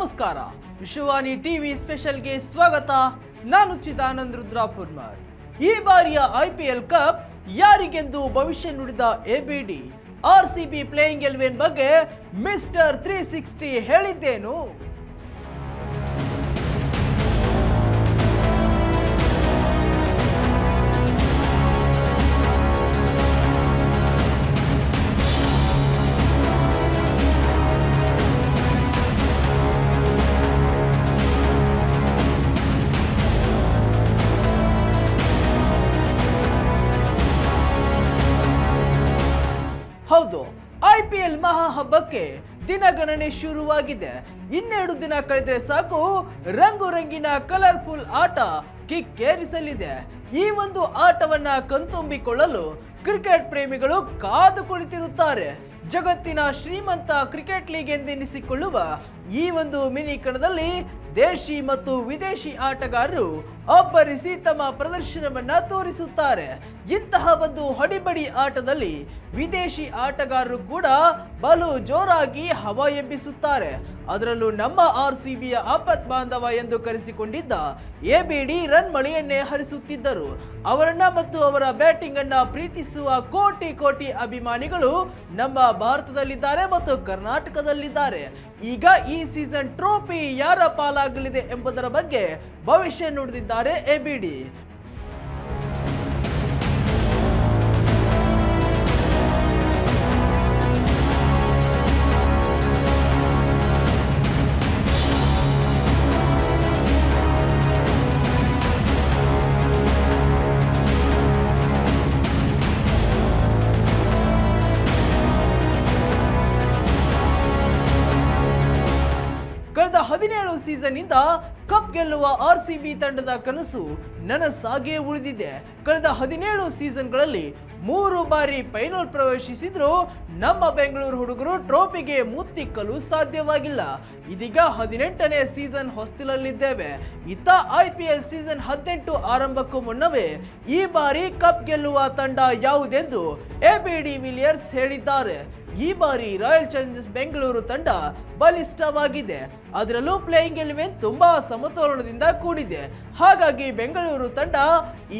ನಮಸ್ಕಾರ. ವಿಶ್ವವಾಣಿ ಟಿವಿ ಸ್ಪೆಷಲ್ಗೆ ಸ್ವಾಗತ. ನಾನು ಚಿದಾನಂದ್ ರುದ್ರಾಪುರ್ಮಾರ್. ಈ ಬಾರಿಯ IPL ಕಪ್ ಯಾರಿಗೆಂದು ಭವಿಷ್ಯ ನುಡಿದ ABD RCB ಪ್ಲೇಯಿಂಗ್ 11 ಬಗ್ಗೆ ಮಿಸ್ಟರ್ 360 ಹೇಳಿದ್ದೇನು? ಹೌದು, IPL ಮಹಾಹಬ್ಬಕ್ಕೆ ದಿನಗಣನೆ ಶುರುವಾಗಿದೆ. 2 ದಿನ ಕಳೆದರೆ ಸಾಕು, ರಂಗು ರಂಗಿನ ಕಲರ್ಫುಲ್ ಆಟ ಕಿಕ್ಕೇರಿಸಲಿದೆ. ಈ ಒಂದು ಆಟವನ್ನ ಕಣ್ತುಂಬಿಕೊಳ್ಳಲು ಕ್ರಿಕೆಟ್ ಪ್ರೇಮಿಗಳು ಕಾದು ಕುಳಿತಿರುತ್ತಾರೆ. ಜಗತ್ತಿನ ಶ್ರೀಮಂತ ಕ್ರಿಕೆಟ್ ಲೀಗ್ ಎಂದೆನಿಸಿಕೊಳ್ಳುವ ಈ ಒಂದು ಮಿನಿ ಕಣದಲ್ಲಿ ದೇಶಿ ಮತ್ತು ವಿದೇಶಿ ಆಟಗಾರರು ಅಬ್ಬರಿಸಿ ತಮ್ಮ ಪ್ರದರ್ಶನವನ್ನ ತೋರಿಸುತ್ತಾರೆ. ಇಂತಹ ಒಂದು ಹೊಡಿಬಡಿ ಆಟದಲ್ಲಿ ವಿದೇಶಿ ಆಟಗಾರರು ಕೂಡ ಬಲು ಜೋರಾಗಿ ಹವಾ ಎಬ್ಬಿಸುತ್ತಾರೆ. ಅದರಲ್ಲೂ ನಮ್ಮ RCBಯ ಆಪತ್ ಬಾಂಧವ ಎಂದು ಕರೆಸಿಕೊಂಡಿದ್ದ ABD ರನ್ ಮಳೆಯನ್ನೇ ಹರಿಸುತ್ತಿದ್ದರು. ಅವರನ್ನ ಮತ್ತು ಅವರ ಬ್ಯಾಟಿಂಗ್ ಅನ್ನ ಪ್ರೀತಿಸುವ ಕೋಟಿ ಕೋಟಿ ಅಭಿಮಾನಿಗಳು ನಮ್ಮ ಭಾರತದಲ್ಲಿದ್ದಾರೆ ಮತ್ತು ಕರ್ನಾಟಕದಲ್ಲಿದ್ದಾರೆ. ಈಗ ಈ ಸೀಸನ್ ಟ್ರೋಫಿ ಯಾರ ಪಾಲಾಗಲಿದೆ ಎಂಬುದರ ಬಗ್ಗೆ ಭವಿಷ್ಯ ನುಡಿದಿದ್ದಾರೆ ABD. ಕಳೆದ 17 ಸೀಸನ್ ಇಂದ ಕಪ್ ಗೆಲ್ಲುವ RCB ತಂಡದ ಕನಸು ನನಸಾಗೇ ಉಳಿದಿದೆ. ಕಳೆದ 17 ಸೀಸನ್ಗಳಲ್ಲಿ 3 ಬಾರಿ ಫೈನಲ್ ಪ್ರವೇಶಿಸಿದ್ರು ನಮ್ಮ ಬೆಂಗಳೂರು ಹುಡುಗರು ಟ್ರೋಫಿಗೆ ಮುತ್ತಿಕ್ಕಲು ಸಾಧ್ಯವಾಗಿಲ್ಲ. ಇದೀಗ 18ನೇ ಸೀಸನ್ ಹೊಸ್ತಿಲಲ್ಲಿದ್ದೇವೆ. ಇತ್ತ IPL ಸೀಸನ್ 18 ಆರಂಭಕ್ಕೂ ಮುನ್ನವೇ ಈ ಬಾರಿ ಕಪ್ ಗೆಲ್ಲುವ ತಂಡ ಯಾವುದೆಂದು ABD ವಿಲಿಯರ್ಸ್ ಹೇಳಿದ್ದಾರೆ. ಈ ಬಾರಿ ರಾಯಲ್ ಚಾಲೆಂಜರ್ಸ್ ಬೆಂಗಳೂರು ತಂಡ ಬಲಿಷ್ಠವಾಗಿದೆ. ಅದರಲ್ಲೂ ಪ್ಲೇಯಿಂಗ್ 11 ತುಂಬಾ ಸಮತೋಲನದಿಂದ ಕೂಡಿದೆ. ಹಾಗಾಗಿ ಬೆಂಗಳೂರು ತಂಡ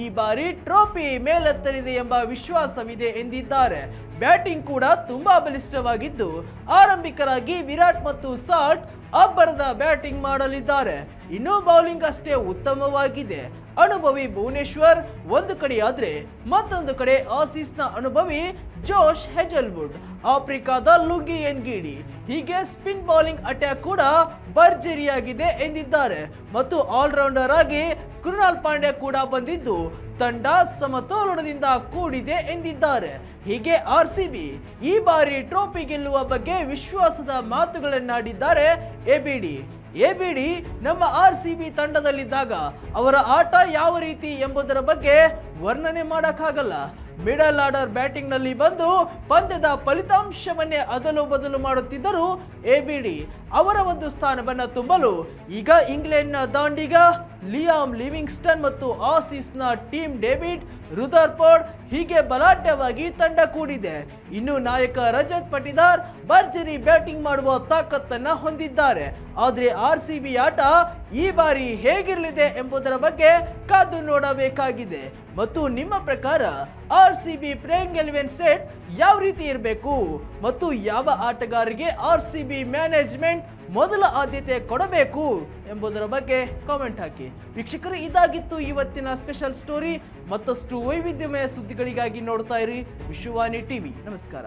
ಈ ಬಾರಿ ಟ್ರೋಫಿ ಮೇಲೆತ್ತಲಿದೆ ಎಂಬ ವಿಶ್ವಾಸವಿದೆ ಎಂದಿದ್ದಾರೆ. ಬ್ಯಾಟಿಂಗ್ ಕೂಡ ತುಂಬಾ ಬಲಿಷ್ಠವಾಗಿದ್ದು ಆರಂಭಿಕರಾಗಿ ವಿರಾಟ್ ಮತ್ತು ಸಾಲ್ಟ್ ಅಬ್ಬರದ ಬ್ಯಾಟಿಂಗ್ ಮಾಡಲಿದ್ದಾರೆ. ಇನ್ನು ಬೌಲಿಂಗ್ ಅಷ್ಟೇ ಉತ್ತಮವಾಗಿದೆ. ಅನುಭವಿ ಭುವನೇಶ್ವರ್ ಒಂದು ಕಡೆಯಾದ್ರೆ ಮತ್ತೊಂದು ಕಡೆ ಆಸೀಸ್ನ ಅನುಭವಿ ಜೋಶ್ ಹೆಜಲ್ವುಡ್, ಆಫ್ರಿಕಾದ ಲುಂಗಿ ಎನ್ಗಿಡಿ, ಹೀಗೆ ಸ್ಪಿನ್ ಬೌಲಿಂಗ್ ಅಟ್ಯಾಕ್ ಕೂಡ ಭರ್ಜರಿಯಾಗಿದೆ ಎಂದಿದ್ದಾರೆ. ಮತ್ತು ಆಲ್ರೌಂಡರ್ ಆಗಿ ಕೃಣಾಲ್ ಪಾಂಡ್ಯ ಕೂಡ ಬಂದಿದ್ದು ತಂಡ ಸಮತೋಲನದಿಂದ ಕೂಡಿದೆ ಎಂದಿದ್ದಾರೆ. ಹೀಗೆ RCB ಈ ಬಾರಿ ಟ್ರೋಫಿ ಗೆಲ್ಲುವ ಬಗ್ಗೆ ವಿಶ್ವಾಸದ ಮಾತುಗಳನ್ನಾಡಿದ್ದಾರೆ ABD ನಮ್ಮ RCB ತಂಡದಲ್ಲಿದ್ದಾಗ ಅವರ ಆಟ ಯಾವ ರೀತಿ ಎಂಬುದರ ಬಗ್ಗೆ ವರ್ಣನೆ ಮಾಡಕ್ಕಾಗಲ್ಲ. ಮಿಡಲ್ ಆರ್ಡರ್ ಬ್ಯಾಟಿಂಗ್ ನಲ್ಲಿ ಬಂದು ಪಂದ್ಯದ ಫಲಿತಾಂಶವನ್ನೇ ಅದಲು ಬದಲು ಮಾಡುತ್ತಿದ್ದರು ABD. ಅವರ ಒಂದು ಸ್ಥಾನವನ್ನ ತುಂಬಲು ಈಗ ಇಂಗ್ಲೆಂಡ್ನ ದಾಂಡಿಗ ಲಿಯಾಮ್ ಲಿವಿಂಗ್ಸ್ಟನ್ ಮತ್ತು ಆಸೀಸ್ನ ಟೀಮ್ ಡೇವಿಡ್ ರುದರ್ಫೋರ್ಡ್, ಹೀಗೆ ಬಲಾಢ್ಯವಾಗಿ ತಂಡ ಕೂಡಿದೆ. ಇನ್ನು ನಾಯಕ ರಜತ್ ಪಟಿದಾರ್ ಭರ್ಜರಿ ಬ್ಯಾಟಿಂಗ್ ಮಾಡುವ ತಾಕತ್ತನ್ನ ಹೊಂದಿದ್ದಾರೆ. ಆದ್ರೆ RCB ಆಟ ಈ ಬಾರಿ ಹೇಗಿರಲಿದೆ ಎಂಬುದರ ಬಗ್ಗೆ ಕಾದು ನೋಡಬೇಕಾಗಿದೆ. ಮತ್ತು ನಿಮ್ಮ ಪ್ರಕಾರ RCB ಪ್ಲೇಯಿಂಗ್ 11 ಸೆಟ್ ಯಾವ ರೀತಿ ಇರಬೇಕು ಮತ್ತು ಯಾವ ಆಟಗಾರರಿಗೆ RCB ಮ್ಯಾನೇಜ್ಮೆಂಟ್ ಮೊದಲ ಆದ್ಯತೆ ಕೊಡಬೇಕು ಎಂಬುದರ ಬಗ್ಗೆ ಕಾಮೆಂಟ್ ಹಾಕಿ. ವೀಕ್ಷಕರು, ಇದಾಗಿತ್ತು ಇವತ್ತಿನ ಸ್ಪೆಷಲ್ ಸ್ಟೋರಿ. ಮತ್ತಷ್ಟು ವೈವಿಧ್ಯಮಯ ಸುದ್ದಿಗಳಿಗಾಗಿ ನೋಡ್ತಾ ಇರಿ ವಿಶ್ವವಾಣಿ ಟಿವಿ. ನಮಸ್ಕಾರ.